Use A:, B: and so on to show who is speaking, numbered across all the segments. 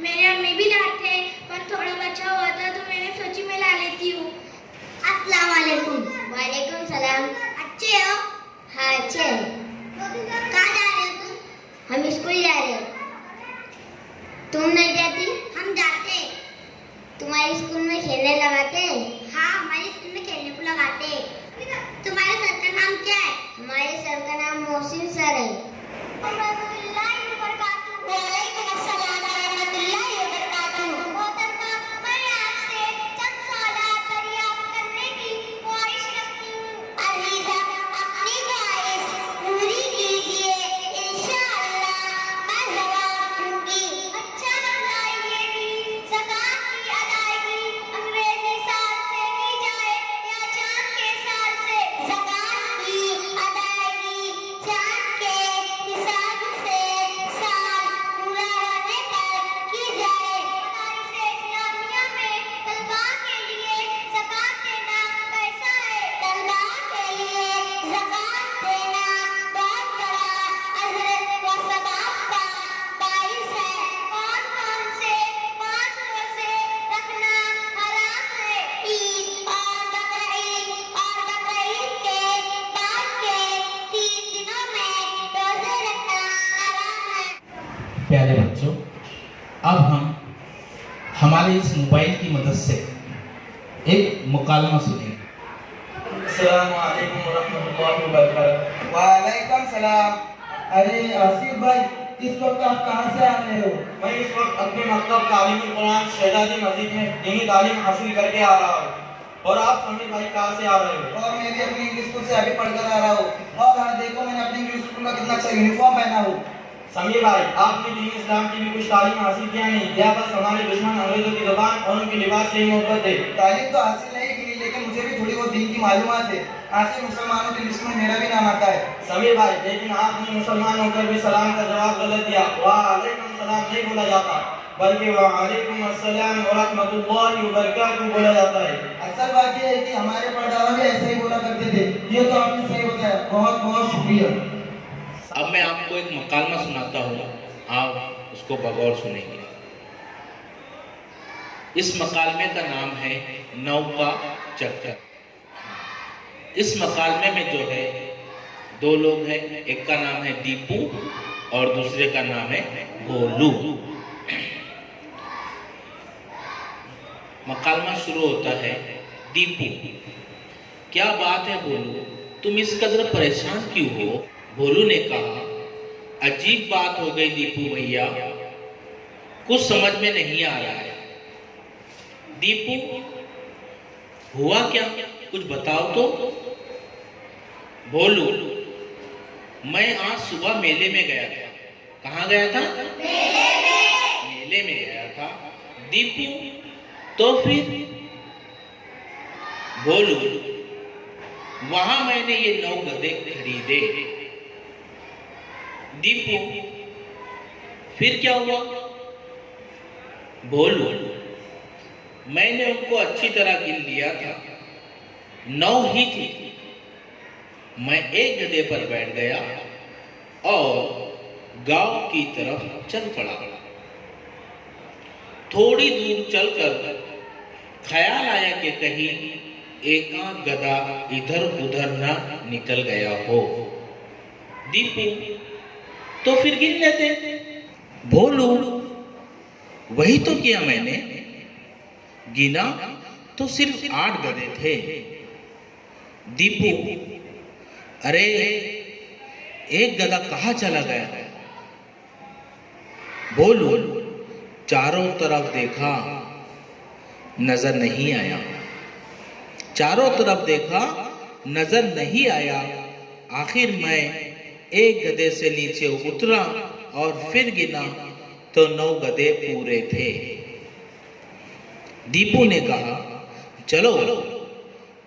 A: मेरे अम्मी भी लाते थे, पर थोड़ा बचा हुआ था तो मैंने सोची मैं ला लेती हूँ। अस्सलाम वालेकुम।
B: वालेकुम सलाम।
A: अच्छे हो?
B: हाँ अच्छे हैं।
A: कहाँ जा रहे हो तुम?
B: हम स्कूल जा रहे हो। तुम नहीं जाती?
A: हम जाते।
B: तुम्हारे स्कूल में खेलने लगाते हैं?
A: हाँ, हमारे स्कूल में खेलने को लगाते। तुम्हारे सर का नाम क्या है?
B: हमारे सर का नाम मोहसिन सर है।
C: प्यारे बच्चों, अब हम हमारे इस मोबाइल की मदद से एक मुकालमा सुनेंगे।
D: अस्सलाम वालेकुम वरहमतुल्लाहि वबरकातुहू। वालेकुम सलाम। अरे आसिफ भाई, इस वक्त आप कहाँ से आ रहे हो? मैं इस वक्त अपने मकतब तालीमुल कुरान शहजादी मस्जिद में दीनी तालीम हासिल करके आ रहा हूँ। और आप समीर भाई कहाँ से आ रहे हो? और मैं भी अपनी इंग्लिश स्कूल से अभी पढ़कर आ रहा हूँ। और हाँ देखो, मैंने अपनी इंग्लिश स्कूल का कितना अच्छा यूनिफॉर्म पहना हूँ। समीर भाई, आपने दीन इस्लाम की भी कुछ तालीम हासिल किया नहीं, या बस हमारे दुश्मन अंग्रेजों की जुबान और उनके लिबास से ही मोहब्बत है? तालीम तो हासिल नहीं की, लेकिन मुझे भी थोड़ी बहुत दीन की मालूमात है। आखिर मुसलमानों की लिस्ट में मेरा भी नाम आता है। समीर भाई, लेकिन आपने मुसलमान होकर भी सलाम का जवाब गलत दिया। वालेकुम सलाम नहीं बोला जाता, बल्कि वालेकुम अस्सलाम व रहमतुल्लाहि व बरकातुहू बोला जाता है। असल बात यह है कि हमारे परदादा भी ऐसे ही बोला करते थे। ये तो आपने सही बताया, बहुत बहुत शुक्रिया।
C: अब मैं आपको एक मुकालमा सुनाता हूँ, आप उसको बगौर सुनेंगे। इस मकालमे का नाम है नौका चक्कर। इस मकालमे में जो है दो लोग हैं, एक का नाम है दीपू और दूसरे का नाम है भोलू। मकालमा शुरू होता है। दीपू: क्या बात है भोलू, तुम इस कदर परेशान क्यों हो? भोलू ने कहा, अजीब बात हो गई दीपू भैया, कुछ समझ में नहीं आ रहा है। दीपू: हुआ क्या, कुछ बताओ तो। भोलू: मैं आज सुबह मेले में गया था। कहाँ गया था? मेले में गया था। दीपू: तो फिर? भोलू: वहां मैंने ये 9 गधे खरीदे। दीपू: फिर क्या हुआ? भोलू: मैंने उनको अच्छी तरह गिन लिया था, 9 ही थी। मैं एक गधे पर बैठ गया और गांव की तरफ चल पड़ा। थोड़ी दूर चलकर ख्याल आया कि कहीं एक गधा इधर उधर ना निकल गया हो। दीपू: तो फिर गिन लेते। भोलू: वही तो किया मैंने, गिना तो सिर्फ 8 गधे थे। दीपू: अरे एक गधा कहाँ चला गया? भोलू: चारों तरफ देखा, नजर नहीं आया। चारों तरफ देखा, नजर नहीं आया। आखिर मैं एक गधे से नीचे उतरा और फिर गिना तो 9 गधे पूरे थे। दीपू ने कहा, चलो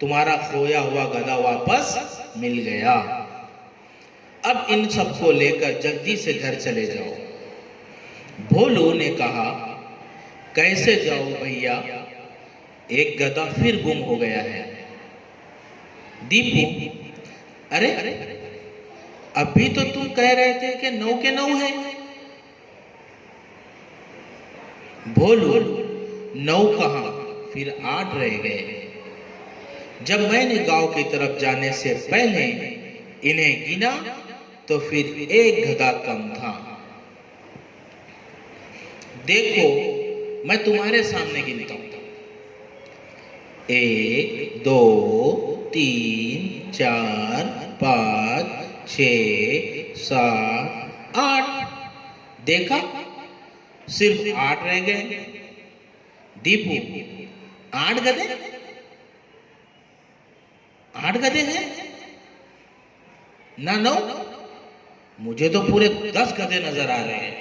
C: तुम्हारा खोया हुआ गधा वापस मिल गया। अब इन सबको लेकर जल्दी से घर चले जाओ। भोलू ने कहा, कैसे जाओ भैया, एक गधा फिर गुम हो गया है। दीपू: अरे अभी तो तुम कह रहे थे कि 9 के 9 है। भोलू 9 कहाँ, फिर 8 रह गए। जब मैंने गांव की तरफ जाने से पहले इन्हें गिना तो फिर 1 गधा कम था। देखो मैं तुम्हारे सामने गिनता हूं। 1 2 3 4 5 6 7 8। देखा, सिर्फ 8 रह गए। दीपू 8 गधे, 8 गधे हैं ना 9? मुझे तो पूरे 10 गधे नजर आ रहे हैं।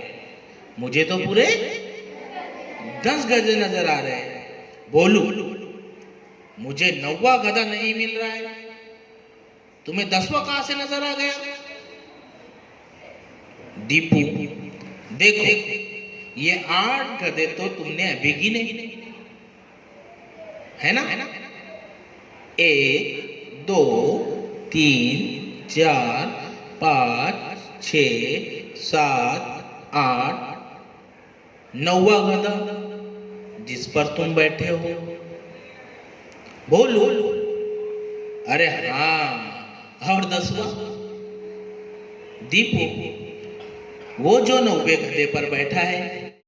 C: मुझे तो पूरे 10 गधे नजर आ रहे हैं। बोलू मुझे 9वां गधा नहीं मिल रहा है, तुम्हें 10वां कहां से नजर आ गया? दीपू देखो, ये 8 गधे तो तुमने अभी गिने है ना? 1 2 3 4 5 6 7 8, 9वां गधा जिस पर तुम बैठे हो। बोलो, अरे हाँ, और 10वां? दीपू वो जो 9वें गधे पर बैठा है